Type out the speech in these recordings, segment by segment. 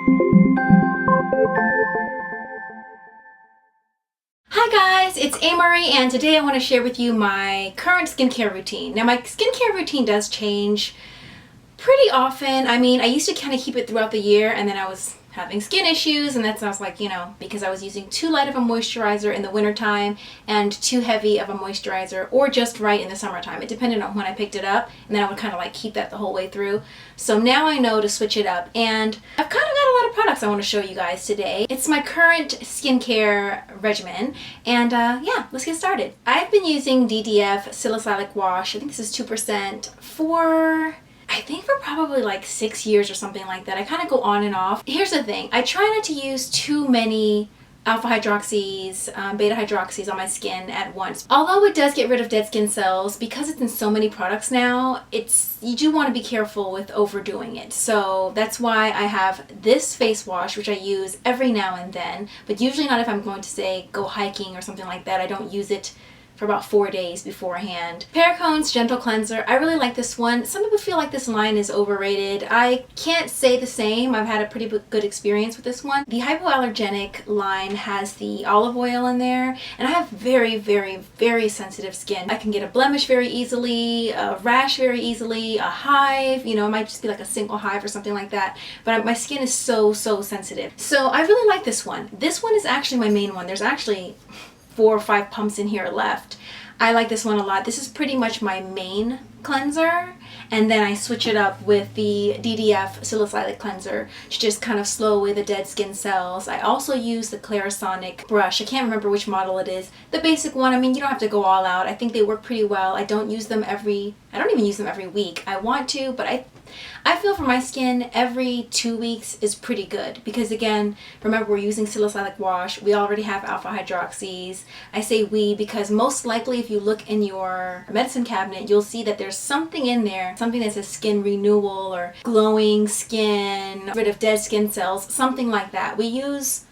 Hi guys, it's Amerie, and today I want to share with you my current skincare routine. Now my skincare routine does change pretty often. I mean, I used to kind of keep it throughout the year, and then I was having skin issues, and that's, I was like, you know, because I was using too light of a moisturizer in the wintertime and too heavy of a moisturizer, or just right in the summertime. It depended on when I picked it up, and then I would kind of like keep that the whole way through. So now I know to switch it up, and I've kind of got a lot of products I want to show you guys today. It's my current skincare regimen, and yeah, let's get started. I've been using DDF Salicylic Wash. I think this is 2% for probably like 6 years or something like that. I kind of go on and off. Here's the thing. I try not to use too many alpha hydroxys, beta hydroxys on my skin at once. Although it does get rid of dead skin cells, because it's in so many products now, you do want to be careful with overdoing it. So that's why I have this face wash, which I use every now and then, but usually not if I'm going to, say, go hiking or something like that. I don't use it for about 4 days beforehand. Perricone's Gentle Cleanser. I really like this one. Some people feel like this line is overrated. I can't say the same. I've had a pretty good experience with this one. The Hypoallergenic line has the olive oil in there, and I have very, very, very sensitive skin. I can get a blemish very easily, a rash very easily, a hive, you know, it might just be like a single hive or something like that, but my skin is so sensitive. So I really like this one. This one is actually my main one. There's actually 4 or 5 pumps in here left. I like this one a lot. This is pretty much my main cleanser, and then I switch it up with the DDF Salicylic Cleanser to just kind of slow away the dead skin cells. I also use the Clarisonic brush. I can't remember which model it is. The basic one. I mean, you don't have to go all out. I think they work pretty well. I don't even use them every week. I want to, but I feel for my skin every 2 weeks is pretty good, because again, remember, we're using salicylic wash. We already have alpha hydroxys. I say we because most likely if you look in your medicine cabinet, you'll see that there's something in there, something that says skin renewal or glowing skin, rid of dead skin cells, something like that. We use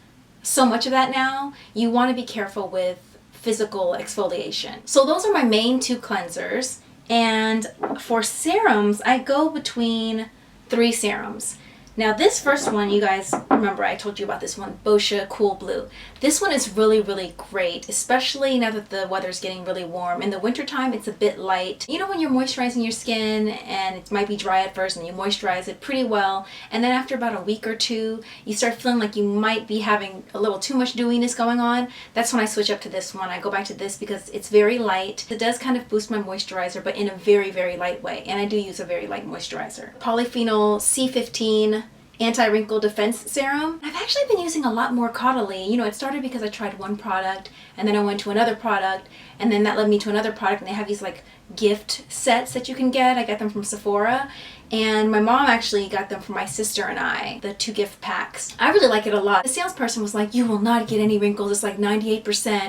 so much of that now. You want to be careful with physical exfoliation. So those are my main 2 cleansers. And for serums, I go between 3 serums. Now this first one, you guys remember I told you about this one, Boscia Cool Blue. This one is really, really great, especially now that the weather's getting really warm. In the wintertime, it's a bit light. You know when you're moisturizing your skin and it might be dry at first and you moisturize it pretty well, and then after about a week or 2, you start feeling like you might be having a little too much dewiness going on. That's when I switch up to this one. I go back to this because it's very light. It does kind of boost my moisturizer, but in a very, very light way. And I do use a very light moisturizer. Polyphenol C15 Anti-Wrinkle Defense Serum. I've actually been using a lot more Caudalíe. You know, it started because I tried one product, and then I went to another product, and then that led me to another product, and they have these like gift sets that you can get. I got them from Sephora, and my mom actually got them for my sister and I, the 2 gift packs. I really like it a lot. The salesperson was like, you will not get any wrinkles. It's like 98%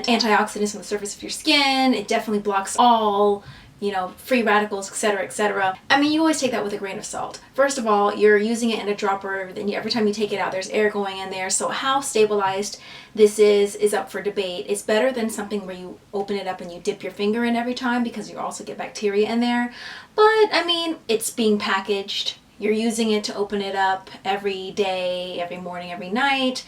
antioxidants on the surface of your skin. It definitely blocks all, you know, free radicals, etc., etc. I mean, you always take that with a grain of salt. First of all, you're using it in a dropper, then every time you take it out, there's air going in there. So how stabilized this is up for debate. It's better than something where you open it up and you dip your finger in every time, because you also get bacteria in there. But, I mean, it's being packaged. You're using it to open it up every day, every morning, every night.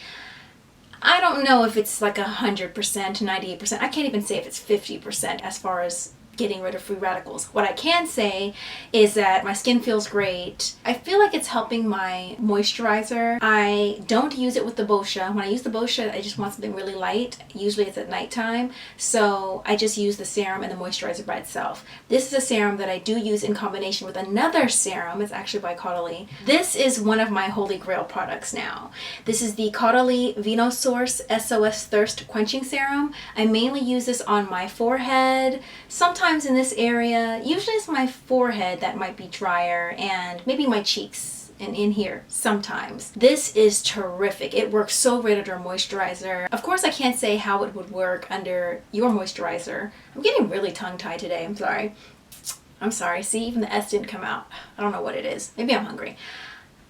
I don't know if it's like 100%, 98%. I can't even say if it's 50% as far as getting rid of free radicals. What I can say is that my skin feels great. I feel like it's helping my moisturizer. I don't use it with the Boscia. When I use the Boscia, I just want something really light. Usually it's at nighttime, so I just use the serum and the moisturizer by itself. This is a serum that I do use in combination with another serum. It's actually by Caudalíe. This is one of my holy grail products now. This is the Caudalíe Vinosource S.O.S Thirst Quenching Serum. I mainly use this on my forehead, sometimes in this area. Usually it's my forehead that might be drier, and maybe my cheeks and in here sometimes. This is terrific. It works so great under a moisturizer. Of course, I can't say how it would work under your moisturizer. I'm getting really tongue-tied today. I'm sorry. See, even the S didn't come out. I don't know what it is. Maybe I'm hungry.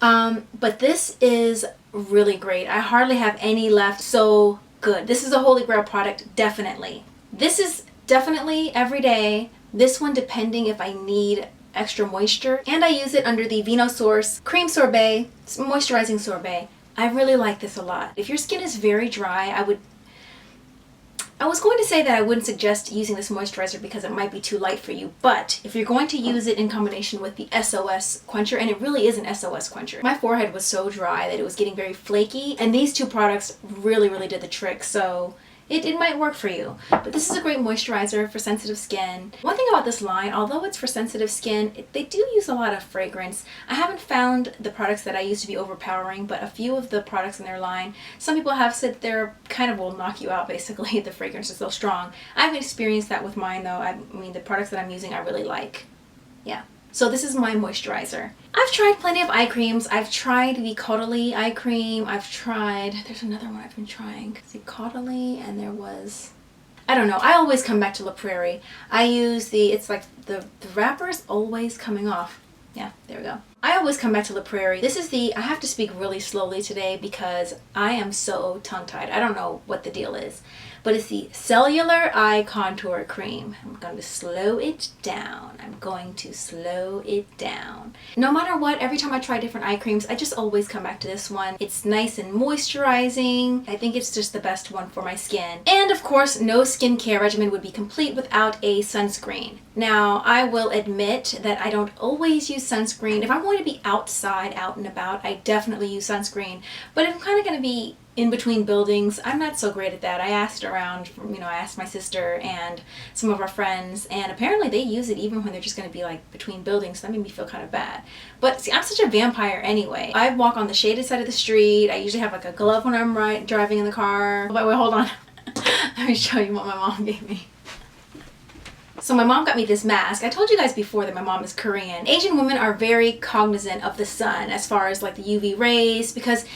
But this is really great. I hardly have any left. So good. This is a holy grail product, definitely. This is definitely every day. This one depending if I need extra moisture. And I use it under the Vinosource Cream Sorbet, Moisturizing Sorbet. I really like this a lot. If your skin is very dry, I was going to say that I wouldn't suggest using this moisturizer because it might be too light for you, but if you're going to use it in combination with the S.O.S quencher, and it really is an S.O.S quencher. My forehead was so dry that it was getting very flaky, and these two products really, really did the trick, so it might work for you. But this is a great moisturizer for sensitive skin. One thing about this line, although it's for sensitive skin, they do use a lot of fragrance. I haven't found the products that I use to be overpowering, but a few of the products in their line, some people have said they're kind of will knock you out basically. The fragrance is so strong. I haven't experienced that with mine though. I mean, the products that I'm using I really like. Yeah. So this is my moisturizer. I've tried plenty of eye creams. I've tried the Caudalíe eye cream. there's another one I've been trying. It's the Caudalíe, and there was, I don't know. I always come back to La Prairie. I use it's like the wrapper's always coming off. Yeah, there we go. I always come back to La Prairie. This is I have to speak really slowly today because I am so tongue-tied. I don't know what the deal is. But it's the Cellular Eye Contour Cream. I'm going to slow it down. No matter what, every time I try different eye creams, I just always come back to this one. It's nice and moisturizing. I think it's just the best one for my skin. And of course, no skincare regimen would be complete without a sunscreen. Now, I will admit that I don't always use sunscreen. If I'm going to be outside, out and about, I definitely use sunscreen. But if I'm kind of going to be in between buildings, I'm not so great at that. I asked around, I asked my sister and some of our friends, and apparently they use it even when they're just going to be like between buildings, so that made me feel kind of bad. But see, I'm such a vampire anyway. I walk on the shaded side of the street. I usually have like a glove when I'm driving in the car. But wait, hold on. Let me show you what my mom gave me. So my mom got me this mask. I told you guys before that my mom is Korean. Asian women are very cognizant of the sun as far as like the UV rays, because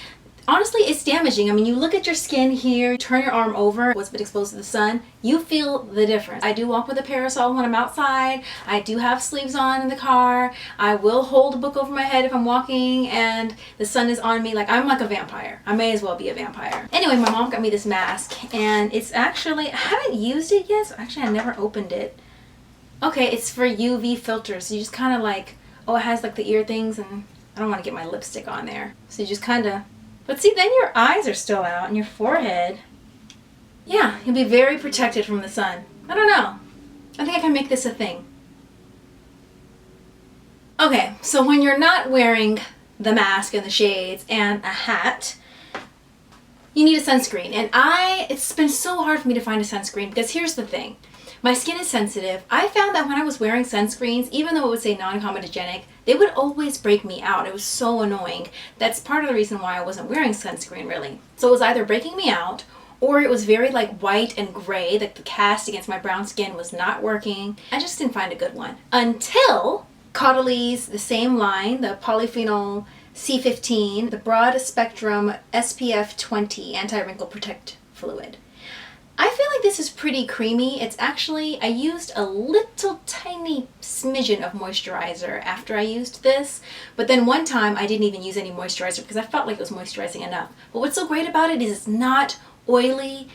honestly, it's damaging. I mean, you look at your skin here, turn your arm over, what's been exposed to the sun, you feel the difference. I do walk with a parasol when I'm outside. I do have sleeves on in the car. I will hold a book over my head if I'm walking and the sun is on me. Like, I'm like a vampire. I may as well be a vampire. Anyway, my mom got me this mask, and it's actually, I haven't used it yet. So actually, I never opened it. Okay, it's for UV filters. So you just kind of like, oh, it has like the ear things, and I don't want to get my lipstick on there. So you just kind of, but see, then your eyes are still out and your forehead. Yeah, you'll be very protected from the sun. I don't know. I think I can make this a thing. Okay, so when you're not wearing the mask and the shades and a hat, you need a sunscreen. And it's been so hard for me to find a sunscreen because here's the thing. My skin is sensitive. I found that when I was wearing sunscreens, even though it would say non-comedogenic, they would always break me out. It was so annoying. That's part of the reason why I wasn't wearing sunscreen, really. So it was either breaking me out, or it was very like white and gray, like the cast against my brown skin was not working. I just didn't find a good one. Until Caudalie's, the same line, the Polyphenol C15, the broad spectrum SPF 20 anti-wrinkle protect fluid. I feel like this is pretty creamy. It's actually, I used a little tiny smidgen of moisturizer after I used this, but then one time I didn't even use any moisturizer because I felt like it was moisturizing enough. But what's so great about it is it's not oily.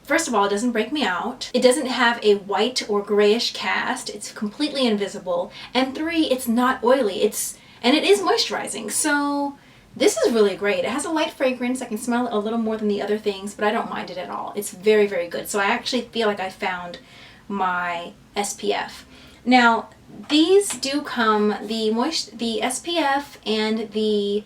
First of all, it doesn't break me out. It doesn't have a white or grayish cast. It's completely invisible. And 3, it's not oily. And it is moisturizing. So this is really great. It has a light fragrance. I can smell it a little more than the other things, but I don't mind it at all. It's very, very good. So I actually feel like I found my SPF. Now, these do come, the SPF and the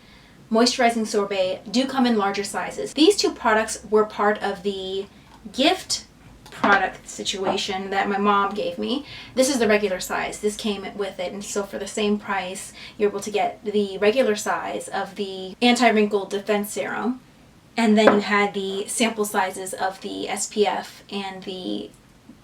Moisturizing Sorbet do come in larger sizes. These two products were part of the gift product situation that my mom gave me. This is the regular size. This came with it, and so for the same price, you're able to get the regular size of the Anti-Wrinkle Defense Serum, and then you had the sample sizes of the SPF and the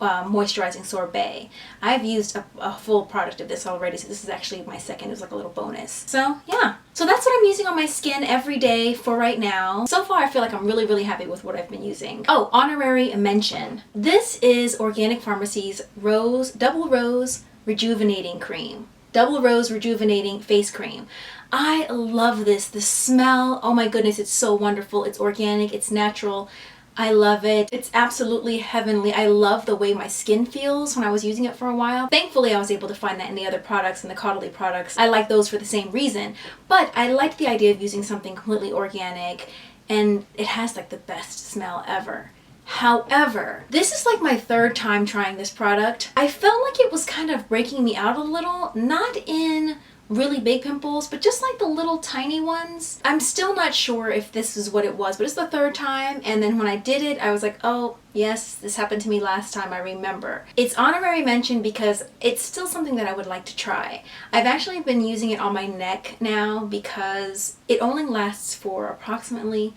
Moisturizing Sorbet. I've used a full product of this already, so this is actually my second. It was like a little bonus. So yeah, so that's what I'm using on my skin every day for right now. So far I feel like I'm really, really happy with what I've been using. Oh, honorary mention. This is Organic Pharmacy's Double Rose Rejuvenating Cream. Double Rose Rejuvenating Face Cream. I love this. The smell, oh my goodness, it's so wonderful. It's organic, it's natural. I love it. It's absolutely heavenly. I love the way my skin feels when I was using it for a while. Thankfully, I was able to find that in the other products, in the Caudalíe products. I like those for the same reason, but I liked the idea of using something completely organic, and it has like the best smell ever. However, this is like my third time trying this product. I felt like it was kind of breaking me out a little, not in really big pimples, but just like the little tiny ones. I'm still not sure if this is what it was, but it's the third time, and then when I did it, I was like, oh yes, this happened to me last time, I remember. It's honorary mention because it's still something that I would like to try. I've actually been using it on my neck now because it only lasts for approximately,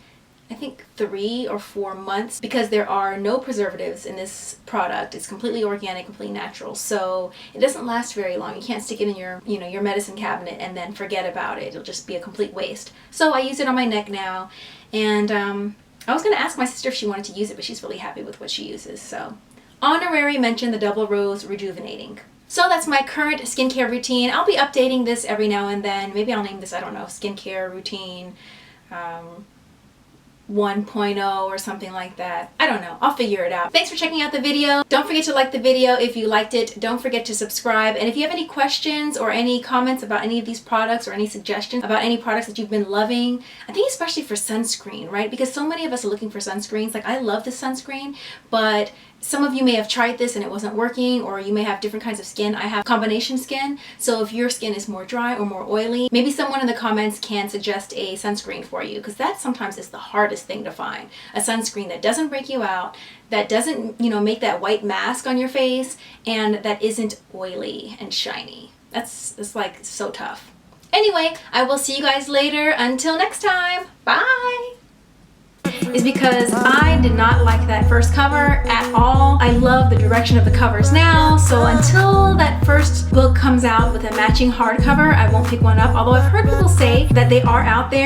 I think, 3 or 4 months, because there are no preservatives in this product. It's completely organic, completely natural, so it doesn't last very long. You can't stick it in your, your medicine cabinet and then forget about it. It'll just be a complete waste. So I use it on my neck now, and I was going to ask my sister if she wanted to use it, but she's really happy with what she uses. So honorary mention, the Double Rose Rejuvenating. So that's my current skincare routine. I'll be updating this every now and then. Maybe I'll name this, I don't know, skincare routine 1.0 or something like that. I don't know. I'll figure it out. Thanks for checking out the video. Don't forget to like the video if you liked it. Don't forget to subscribe. And if you have any questions or any comments about any of these products or any suggestions about any products that you've been loving, I think especially for sunscreen, right? Because so many of us are looking for sunscreens. Like, I love this sunscreen, but some of you may have tried this and it wasn't working, or you may have different kinds of skin. I have combination skin, so if your skin is more dry or more oily, maybe someone in the comments can suggest a sunscreen for you, because that sometimes is the hardest thing to find. A sunscreen that doesn't break you out, that doesn't, make that white mask on your face, and that isn't oily and shiny. It's like so tough. Anyway, I will see you guys later. Until next time, bye! Is because I did not like that first cover at all. I love the direction of the covers now, so until that first book comes out with a matching hardcover, I won't pick one up, although I've heard people say that they are out there.